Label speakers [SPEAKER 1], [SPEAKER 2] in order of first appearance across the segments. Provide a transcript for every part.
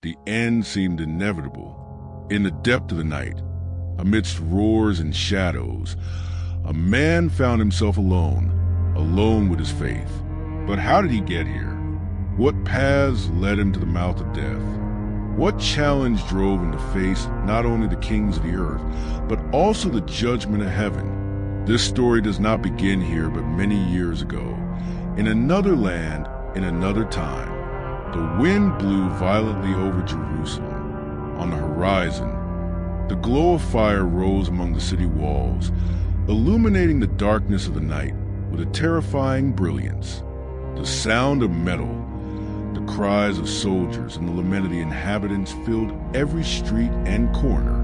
[SPEAKER 1] The end seemed inevitable. In the depth of the night, amidst roars and shadows, a man found himself alone with his faith. But how did he get here? What paths led him to the mouth of death? What challenge drove him to face not only the kings of the earth, but also the judgment of heaven? This story does not begin here, but many years ago, in another land, in another time. The wind blew violently over Jerusalem. On the horizon, the glow of fire rose among the city walls, illuminating the darkness of the night with a terrifying brilliance. The sound of metal, the cries of soldiers, and the lament of the inhabitants filled every street and corner.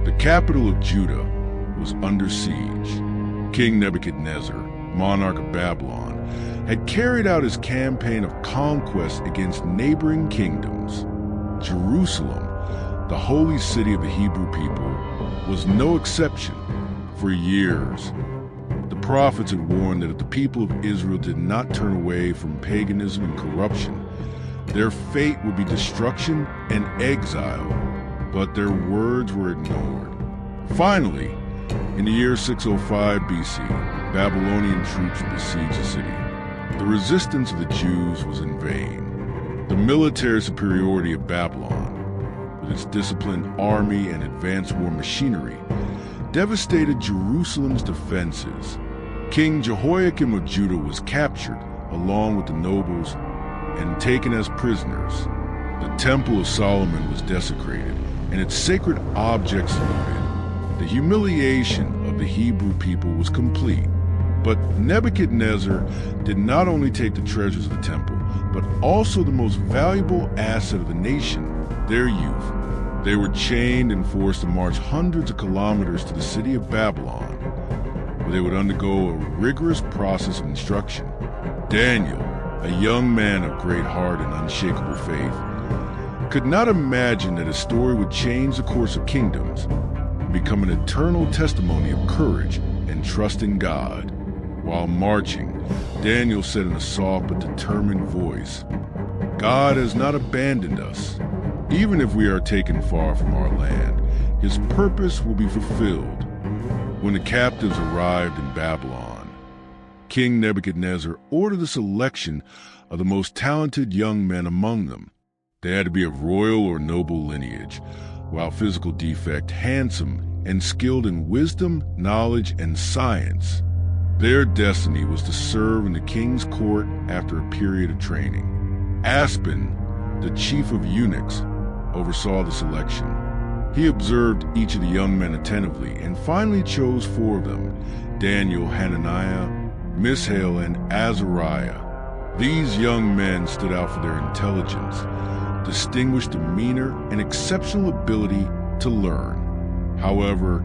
[SPEAKER 1] The capital of Judah was under siege. King Nebuchadnezzar, monarch of Babylon, had carried out his campaign of conquest against neighboring kingdoms. Jerusalem, the holy city of the Hebrew people, was no exception. For years, the prophets had warned that if the people of Israel did not turn away from paganism and corruption, their fate would be destruction and exile, but their words were ignored. Finally, in the year 605 BC, Babylonian troops besieged the city. The resistance of the Jews was in vain. The military superiority of Babylon, with its disciplined army and advanced war machinery, devastated Jerusalem's defenses. King Jehoiakim of Judah was captured, along with the nobles, and taken as prisoners. The Temple of Solomon was desecrated, and its sacred objects looted. The humiliation of the Hebrew people was complete. But Nebuchadnezzar did not only take the treasures of the temple, but also the most valuable asset of the nation, their youth. They were chained and forced to march hundreds of kilometers to the city of Babylon, where they would undergo a rigorous process of instruction. Daniel, a young man of great heart and unshakable faith, could not imagine that his story would change the course of kingdoms and become an eternal testimony of courage and trust in God. While marching, Daniel said in a soft but determined voice, "God has not abandoned us. Even if we are taken far from our land, his purpose will be fulfilled." When the captives arrived in Babylon, King Nebuchadnezzar ordered the selection of the most talented young men among them. They had to be of royal or noble lineage, while physical defect, handsome, and skilled in wisdom, knowledge, and science. Their destiny was to serve in the king's court after a period of training. Aspen, the chief of eunuchs, oversaw the selection. He observed each of the young men attentively and finally chose 4 of them: Daniel, Hananiah, Mishael, and Azariah. These young men stood out for their intelligence, distinguished demeanor, and exceptional ability to learn. However,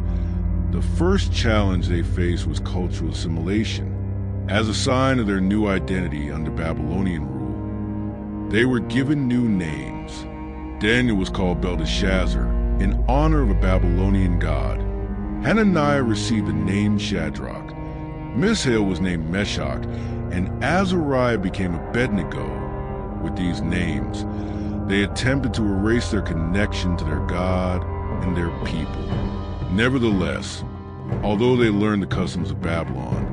[SPEAKER 1] the first challenge they faced was cultural assimilation. As a sign of their new identity under Babylonian rule, they were given new names. Daniel was called Belteshazzar, in honor of a Babylonian god. Hananiah received the name Shadrach. Mishael was named Meshach, and Azariah became Abednego. With these names, they attempted to erase their connection to their God and their people. Nevertheless, although they learned the customs of Babylon,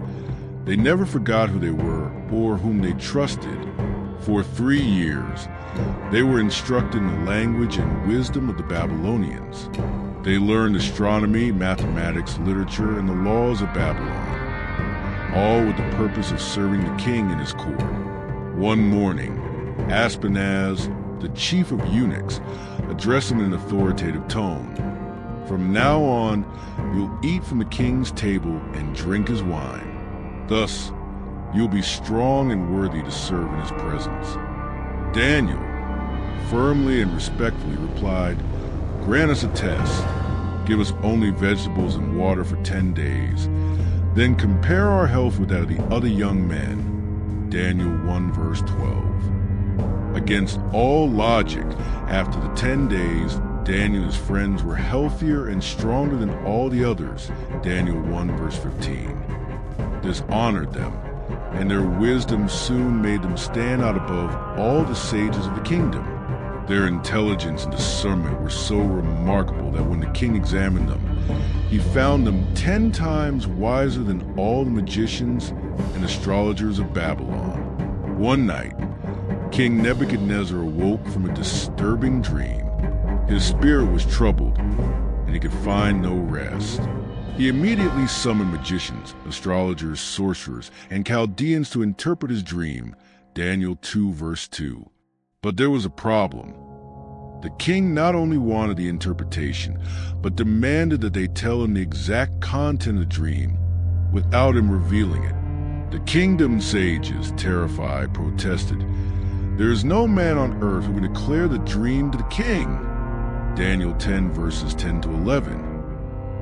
[SPEAKER 1] they never forgot who they were or whom they trusted. For 3 years, they were instructed in the language and wisdom of the Babylonians. They learned astronomy, mathematics, literature, and the laws of Babylon, all with the purpose of serving the king in his court. One morning, Aspenaz, the chief of eunuchs, addressed them in an authoritative tone. "From now on, you'll eat from the king's table and drink his wine. Thus, you'll be strong and worthy to serve in his presence." Daniel firmly and respectfully replied, "Grant us a test. Give us only vegetables and water for 10 days. Then compare our health with that of the other young men." Daniel 1 verse 12. Against all logic, after the 10 days, Daniel and his friends were healthier and stronger than all the others. Daniel 1 verse 15. This honored them, and their wisdom soon made them stand out above all the sages of the kingdom. Their intelligence and discernment were so remarkable that when the king examined them, he found them 10 times wiser than all the magicians and astrologers of Babylon. One night, King Nebuchadnezzar awoke from a disturbing dream. His spirit was troubled, and he could find no rest. He immediately summoned magicians, astrologers, sorcerers, and Chaldeans to interpret his dream, Daniel 2 verse 2. But there was a problem. The king not only wanted the interpretation, but demanded that they tell him the exact content of the dream without him revealing it. The kingdom's sages, terrified, protested, "There is no man on earth who can declare the dream to the king." Daniel 10 verses 10 to 11.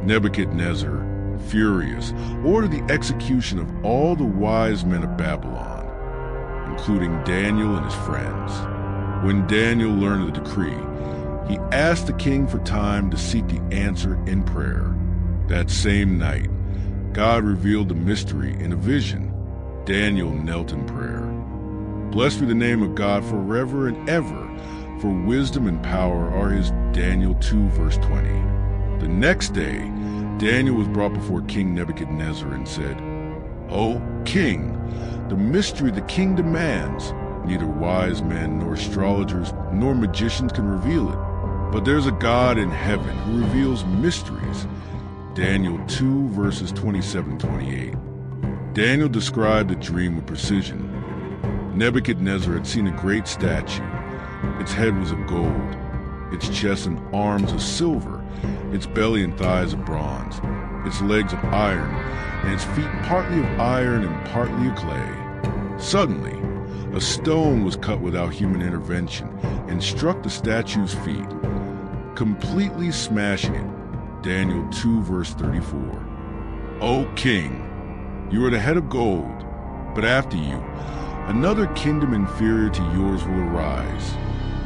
[SPEAKER 1] Nebuchadnezzar, furious, ordered the execution of all the wise men of Babylon, including Daniel and his friends. When Daniel learned the decree, he asked the king for time to seek the answer in prayer. That same night, God revealed the mystery in a vision. Daniel knelt in prayer. Blessed be the name of God forever and ever, for wisdom and power are his. Daniel 2 verse 20. The next day, Daniel was brought before King Nebuchadnezzar and said, "O king, the mystery the king demands, neither wise men nor astrologers nor magicians can reveal it. But there's a God in heaven who reveals mysteries." Daniel 2 verses 27-28. Daniel described the dream with precision. Nebuchadnezzar had seen a great statue. Its head was of gold, its chest and arms of silver, its belly and thighs of bronze, its legs of iron, and its feet partly of iron and partly of clay. Suddenly, a stone was cut without human intervention and struck the statue's feet, completely smashing it. Daniel 2 verse 34. "O king, you are the head of gold, but after you, another kingdom inferior to yours will arise.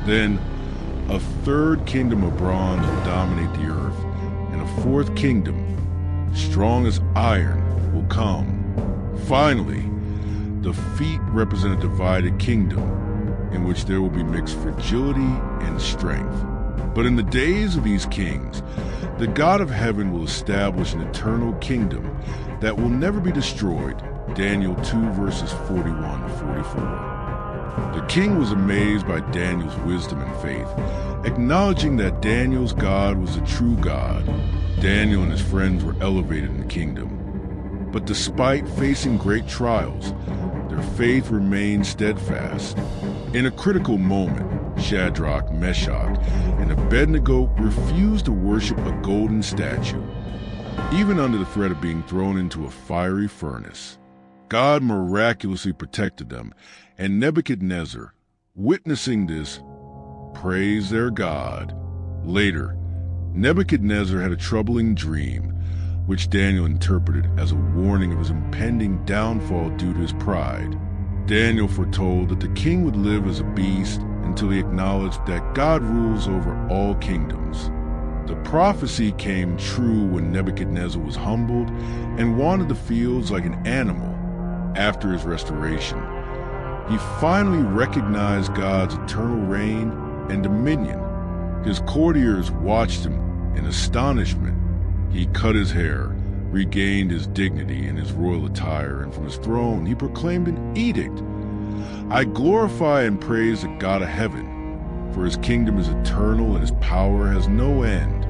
[SPEAKER 1] Then a third kingdom of bronze will dominate the earth, and a fourth kingdom, strong as iron, will come. Finally, the feet represent a divided kingdom, in which there will be mixed fragility and strength. But in the days of these kings, the God of heaven will establish an eternal kingdom that will never be destroyed." Daniel 2 verses 41-44. The king was amazed by Daniel's wisdom and faith, acknowledging that Daniel's God was the true God. Daniel and his friends were elevated in the kingdom. But despite facing great trials, their faith remained steadfast. In a critical moment, Shadrach, Meshach, and Abednego refused to worship a golden statue, even under the threat of being thrown into a fiery furnace. God miraculously protected them, and Nebuchadnezzar, witnessing this, praised their God. Later, Nebuchadnezzar had a troubling dream, which Daniel interpreted as a warning of his impending downfall due to his pride. Daniel foretold that the king would live as a beast until he acknowledged that God rules over all kingdoms. The prophecy came true when Nebuchadnezzar was humbled and wandered the fields like an animal. After his restoration, he finally recognized God's eternal reign and dominion. His courtiers watched him in astonishment. He cut his hair, regained his dignity in his royal attire, and from his throne he proclaimed an edict: "I glorify and praise the God of heaven, for his kingdom is eternal and his power has no end."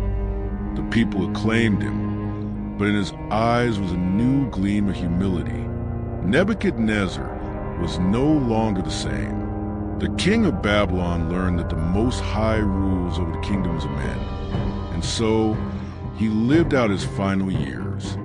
[SPEAKER 1] The people acclaimed him, but in his eyes was a new gleam of humility. Nebuchadnezzar was no longer the same. The king of Babylon learned that the Most High rules over the kingdoms of men, and so he lived out his final years.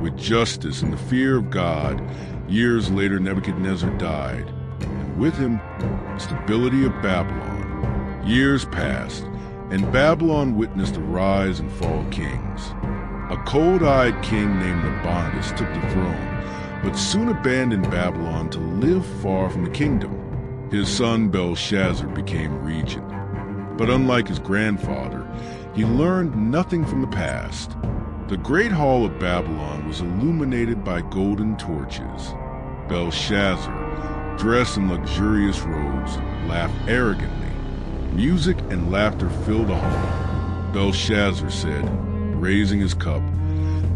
[SPEAKER 1] With justice and the fear of God, years later Nebuchadnezzar died, and with him, the stability of Babylon. Years passed, and Babylon witnessed the rise and fall of kings. A cold-eyed king named Nabonidus took the throne, but soon abandoned Babylon to live far from the kingdom. His son Belshazzar became regent. But unlike his grandfather, he learned nothing from the past. The great hall of Babylon was illuminated by golden torches. Belshazzar, dressed in luxurious robes, laughed arrogantly. Music and laughter filled the hall. Belshazzar said, raising his cup,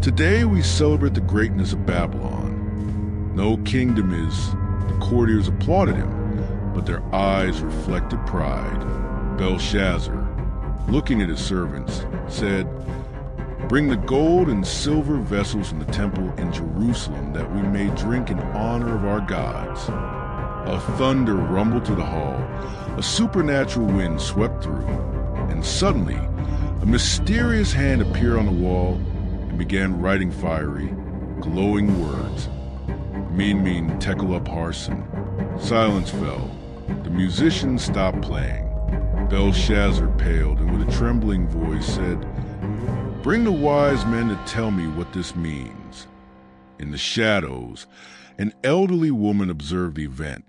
[SPEAKER 1] "Today we celebrate the greatness of Babylon." No kingdom is. The courtiers applauded him, but their eyes reflected pride. Belshazzar, looking at his servants, said, "Bring the gold and silver vessels from the temple in Jerusalem that we may drink in honor of our gods." A thunder rumbled through the hall, a supernatural wind swept through, and suddenly a mysterious hand appeared on the wall and began writing fiery, glowing words. Min Tekel Upharsin. Silence fell. The musicians stopped playing. Belshazzar paled and with a trembling voice said, "Bring the wise men to tell me what this means." In the shadows, an elderly woman observed the event.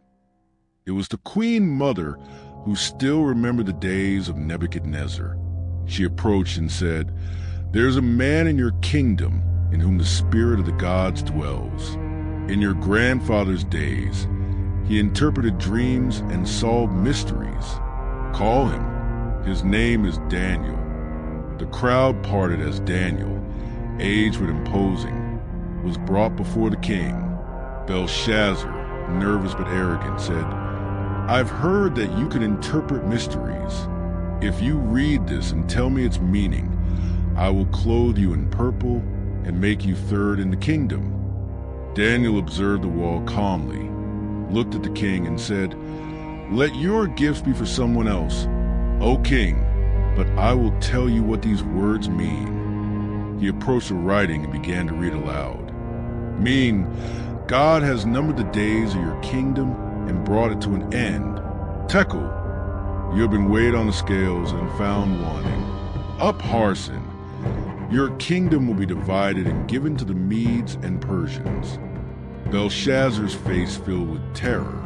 [SPEAKER 1] It was the Queen Mother who still remembered the days of Nebuchadnezzar. She approached and said, "There is a man in your kingdom in whom the spirit of the gods dwells. In your grandfather's days, he interpreted dreams and solved mysteries. Call him. His name is Daniel." The crowd parted as Daniel, aged but imposing, was brought before the king. Belshazzar, nervous but arrogant, said, "I've heard that you can interpret mysteries. If you read this and tell me its meaning, I will clothe you in purple and make you third in the kingdom." Daniel observed the wall calmly, looked at the king and said, "Let your gifts be for someone else, O king, but I will tell you what these words mean." He approached the writing and began to read aloud. "Mean, God has numbered the days of your kingdom and brought it to an end. Tekel, you have been weighed on the scales and found wanting. Upharsin, your kingdom will be divided and given to the Medes and Persians." Belshazzar's face filled with terror.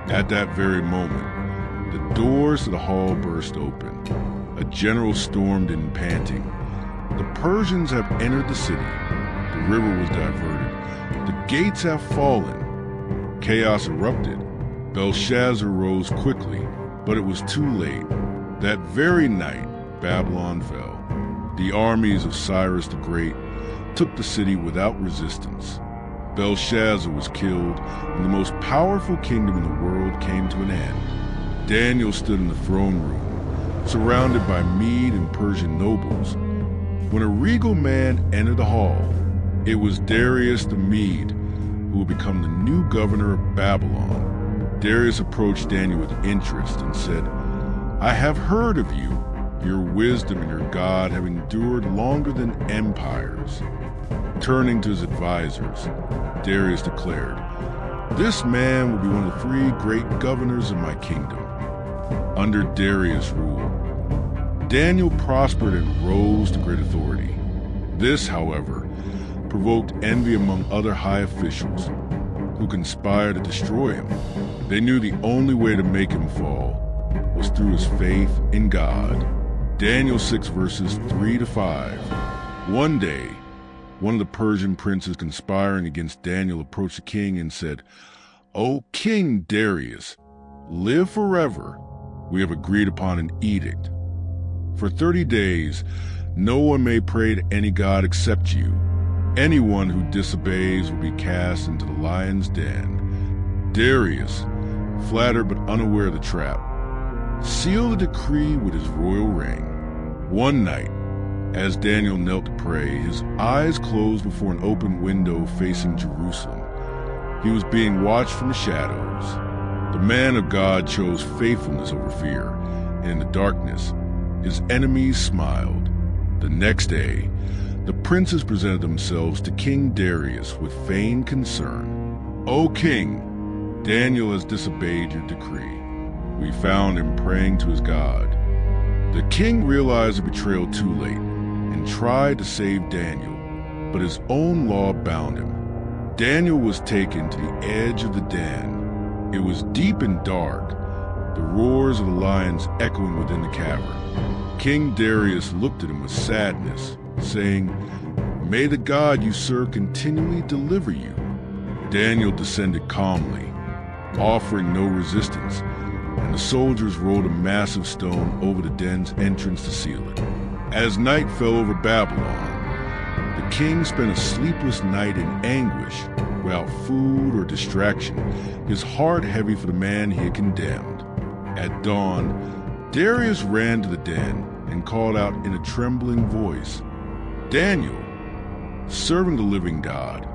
[SPEAKER 1] At that very moment, the doors to the hall burst open. A general stormed in panting. "The Persians have entered the city. The river was diverted. The gates have fallen." Chaos erupted. Belshazzar rose quickly, but it was too late. That very night, Babylon fell. The armies of Cyrus the Great took the city without resistance. Belshazzar was killed, and the most powerful kingdom in the world came to an end. Daniel stood in the throne room, surrounded by Mede and Persian nobles. When a regal man entered the hall, it was Darius the Mede, who would become the new governor of Babylon. Darius approached Daniel with interest and said, "I have heard of you. Your wisdom and your God have endured longer than empires." Turning to his advisors, Darius declared, "This man will be one of the 3 great governors of my kingdom." Under Darius' rule, Daniel prospered and rose to great authority. This, however, provoked envy among other high officials who conspired to destroy him. They knew the only way to make him fall was through his faith in God. Daniel 6 verses 3 to 5. One day, one of the Persian princes conspiring against Daniel approached the king and said, "O King Darius, live forever. We have agreed upon an edict. For 30 days, no one may pray to any god except you. Anyone who disobeys will be cast into the lion's den." Darius, flattered but unaware of the trap, sealed the decree with his royal ring. One night, as Daniel knelt to pray, his eyes closed before an open window facing Jerusalem. He was being watched from the shadows. The man of God chose faithfulness over fear, and in the darkness, his enemies smiled. The next day, the princes presented themselves to King Darius with feigned concern. "O king, Daniel has disobeyed your decree. We found him praying to his God." The king realized the betrayal too late and tried to save Daniel, but his own law bound him. Daniel was taken to the edge of the den. It was deep and dark, the roars of the lions echoing within the cavern. King Darius looked at him with sadness, saying, "May the God you serve continually deliver you." Daniel descended calmly, offering no resistance, and and the soldiers rolled a massive stone over the den's entrance to seal it. As night fell over Babylon, the king spent a sleepless night in anguish without food or distraction, his heart heavy for the man he had condemned. At dawn, Darius ran to the den and called out in a trembling voice, "Daniel, serving the living God,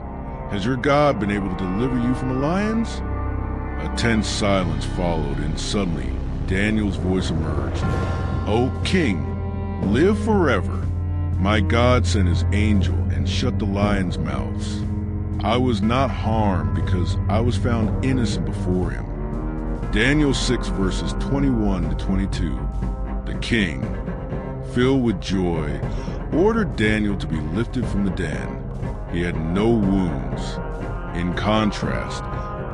[SPEAKER 1] has your God been able to deliver you from the lions?" A tense silence followed, and suddenly Daniel's voice emerged. "O king, live forever. My God sent his angel and shut the lions' mouths. I was not harmed because I was found innocent before him." Daniel 6 verses 21 to 22. The king, filled with joy, ordered Daniel to be lifted from the den. He had no wounds. In contrast,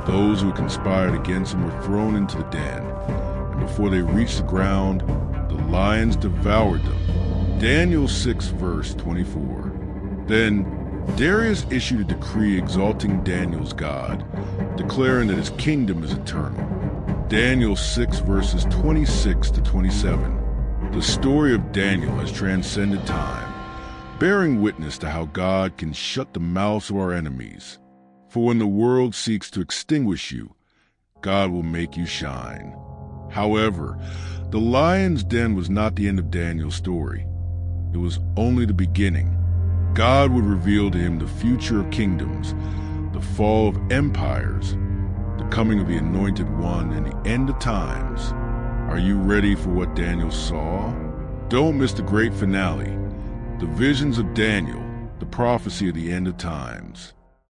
[SPEAKER 1] those who had conspired against him were thrown into the den, and before they reached the ground, the lions devoured them. Daniel 6 verse 24. Then Darius issued a decree exalting Daniel's God, declaring that his kingdom is eternal. Daniel 6 verses 26 to 27. The story of Daniel has transcended time, bearing witness to how God can shut the mouths of our enemies. For when the world seeks to extinguish you, God will make you shine. However, the lion's den was not the end of Daniel's story. It was only the beginning. God would reveal to him the future of kingdoms, the fall of empires, the coming of the Anointed One, and the end of times. Are you ready for what Daniel saw? Don't miss the great finale, the visions of Daniel, the prophecy of the end of times.